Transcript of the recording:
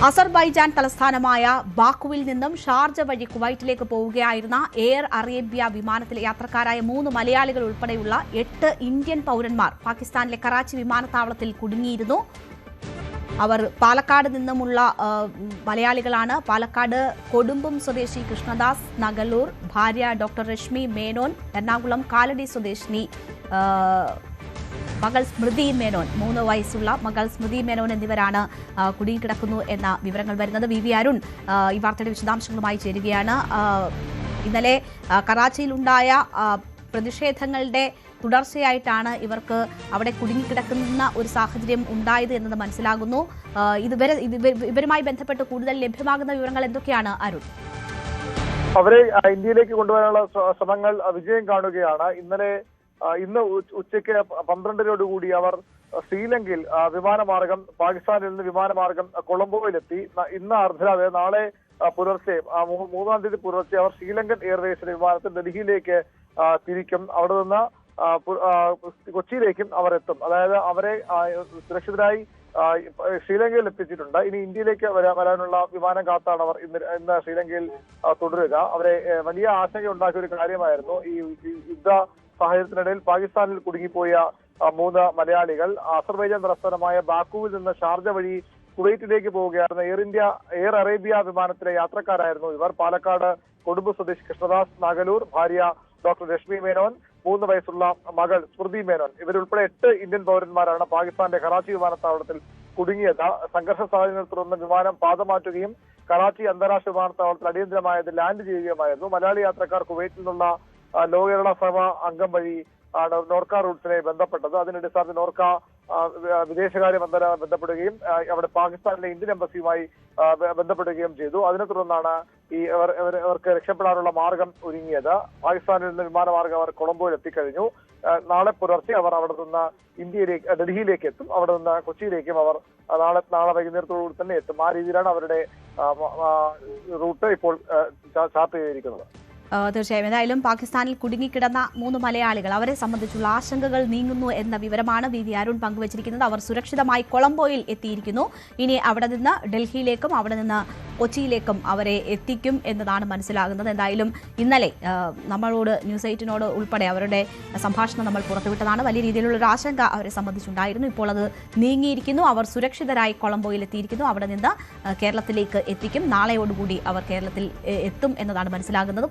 Azerbaijan തലസ്ഥാനമായ ബാക്കുവിൽ നിന്നും Sharjah വഴി കുവൈറ്റിലേക്ക് പോവുകയായിരുന്ന എയർ അറേബ്യ വിമാനത്തിലെ യാത്രക്കാരായ 3 മലയാളികൾ ഉൾപ്പെടെയുള്ള 8 ഇന്ത്യൻ പൗരന്മാർ പാകിസ്ഥാനിലെ കറാച്ചി വിമാനത്താവളത്തിൽ കുടുങ്ങിയിരുന്നു. അവർ പാലക്കാട് നിന്നുമുള്ള മലയാളികളാണ്. പാലക്കാട് കൊടുമ്പും സ്വദേശി കൃഷ്ണദാസ് നഗലൂർ, ഭാര്യ ഡോക്ടർ രശ്മി മേനോൻ, എറണാകുളം കാലടി സ്വദേശിനി മകൾ സ്മൃതി മേനോൻ, 3 വയസ്സുള്ള മകൾ സ്മൃതി മേനോൻ എന്നിവരാണ് കുടുങ്ങിക്കിടക്കുന്നു എന്ന വിവരങ്ങൾ വരുന്നത്. വി അരുൺ ഈ വാർത്തയുടെ വിശദാംശങ്ങളുമായി ചേരുകയാണ്. ഇന്നലെ കറാച്ചിയിലുണ്ടായ പ്രതിഷേധങ്ങളുടെ തുടർച്ചയായിട്ടാണ് ഇവർക്ക് അവിടെ കുടുങ്ങിക്കിടക്കുന്ന ഒരു സാഹചര്യം ഉണ്ടായത് എന്നത് മനസ്സിലാകുന്നു. ഇവരുമായി ബന്ധപ്പെട്ട് കൂടുതൽ ലഭ്യമാകുന്ന വിവരങ്ങൾ എന്തൊക്കെയാണ് അരുൺ? അവരെ ഇന്ത്യയിലേക്ക് കൊണ്ടുവരാനുള്ള ശ്രമങ്ങൾ വിജയം കാണുകയാണ്. ഇന്ന് ഉച്ചയ്ക്ക് 12:00 അവർ ശ്രീലങ്കയിൽ വിമാനമാർഗം പാകിസ്ഥാനിൽ നിന്ന് വിമാനമാർഗം കൊളംബോയിലെത്തി. ഇന്ന് അർദ്ധരാത്രി നാളെ പുലർച്ചെ 3-ാം തീയതി പുലർച്ചെ അവർ ശ്രീലങ്കൻ എയർവേസിന്റെ വിമാനത്തിൽ ഡൽഹിയിലേക്ക് തിരിക്കും. അവിടെ നിന്ന് കൊച്ചിയിലേക്കും അവർ എത്തും. അതായത് അവരെ സുരക്ഷിതരായി ശ്രീലങ്കയിൽ എത്തിച്ചിട്ടുണ്ട്. ഇനി ഇന്ത്യയിലേക്ക് വരാനുള്ള വിമാനം കാത്താണ് അവർ ഇന്ന് ശ്രീലങ്കയിൽ തുടരുക. അവരെ വലിയ ആശങ്ക ഉണ്ടാക്കിയ ഒരു കാര്യമായിരുന്നു ഈ യുദ്ധ സാഹചര്യത്തിനിടയിൽ പാകിസ്ഥാനിൽ കുടുങ്ങിപ്പോയ 3 മലയാളികൾ അസർബൈജാൻ തലസ്ഥാനമായ ബാക്കുവിൽ നിന്ന് ഷാർജ വഴി കുവൈറ്റിലേക്ക് പോവുകയായിരുന്ന എയർ അറേബ്യ വിമാനത്തിലെ യാത്രക്കാരായിരുന്നു ഇവർ. പാലക്കാട് കൊടുമ്പ് സ്വദേശി കൃഷ്ണദാസ് നാഗലൂർ, ഭാര്യ ഡോക്ടർ രശ്മി മേനോൻ, 3 വയസ്സുള്ള മകൾ സ്മൃതി മേനോൻ ഇവരുൾപ്പെടെ 8 ഇന്ത്യൻ പൗരന്മാരാണ് പാകിസ്ഥാന്റെ കറാച്ചി വിമാനത്താവളത്തിൽ കുടുങ്ങിയത്. സംഘർഷ സാഹചര്യത്തെ തുടർന്ന് വിമാനം പാതമാറ്റുകയും കറാച്ചി അന്താരാഷ്ട്ര വിമാനത്താവളത്തിൽ അടിയന്തരമായത് ലാൻഡ് ചെയ്യുകയുമായിരുന്നു. മലയാളി യാത്രക്കാർ കുവൈറ്റിൽ നിന്നുള്ള ലോ കേരള സഭ അംഗം വഴി ആണ് നോർക്ക റൂട്ട്സിനെ ബന്ധപ്പെട്ടത്. അതിനടിസ്ഥാനത്തിൽ നോർക്ക വിദേശകാര്യ മന്ത്രാലയം ബന്ധപ്പെടുകയും അവിടെ പാകിസ്ഥാനിലെ ഇന്ത്യൻ എംബസിയുമായി ബന്ധപ്പെടുകയും ചെയ്തു. അതിനെ തുടർന്നാണ് ഇവർക്ക് രക്ഷപ്പെടാനുള്ള മാർഗം ഒരുങ്ങിയത്. പാകിസ്ഥാനിൽ നിന്ന് വിമാനമാർഗം അവർ കൊളംബോയിൽ എത്തിക്കഴിഞ്ഞു. നാളെ പുലർച്ചെ അവർ അവിടെ നിന്ന് ഡൽഹിയിലേക്ക് എത്തും. അവിടെ നിന്ന് കൊച്ചിയിലേക്കും അവർ നാളെ വൈകുന്നേരത്തോടുകൂടി തന്നെ എത്തും. ആ രീതിയിലാണ് അവരുടെ റൂട്ട് ഇപ്പോൾ ചാർട്ട് ചെയ്തിരിക്കുന്നത്. തീർച്ചയായും എന്തായാലും പാകിസ്ഥാനിൽ കുടുങ്ങിക്കിടന്ന 3 മലയാളികൾ അവരെ സംബന്ധിച്ചുള്ള ആശങ്കകൾ നീങ്ങുന്നു എന്ന വിവരമാണ് വി അരുൺ പങ്കുവച്ചിരിക്കുന്നത്. അവർ സുരക്ഷിതമായി കൊളംബോയിൽ എത്തിയിരിക്കുന്നു. ഇനി അവിടെ നിന്ന് ഡൽഹിയിലേക്കും അവിടെ നിന്ന് കൊച്ചിയിലേക്കും അവരെ എത്തിക്കും എന്നതാണ് മനസ്സിലാകുന്നത്. എന്തായാലും ഇന്നലെ നമ്മളോട് ന്യൂസ് 8 ഉൾപ്പെടെ അവരുടെ സംഭാഷണം നമ്മൾ പുറത്തുവിട്ടതാണ്. വലിയ രീതിയിലുള്ള ഒരു ആശങ്ക അവരെ സംബന്ധിച്ചുണ്ടായിരുന്നു. ഇപ്പോൾ അത് നീങ്ങിയിരിക്കുന്നു. അവർ സുരക്ഷിതരായി കൊളംബോയിൽ എത്തിയിരിക്കുന്നു. അവിടെ നിന്ന് കേരളത്തിലേക്ക് എത്തിക്കും. നാളെയോടുകൂടി അവർ കേരളത്തിൽ എത്തും എന്നതാണ് മനസ്സിലാകുന്നത്.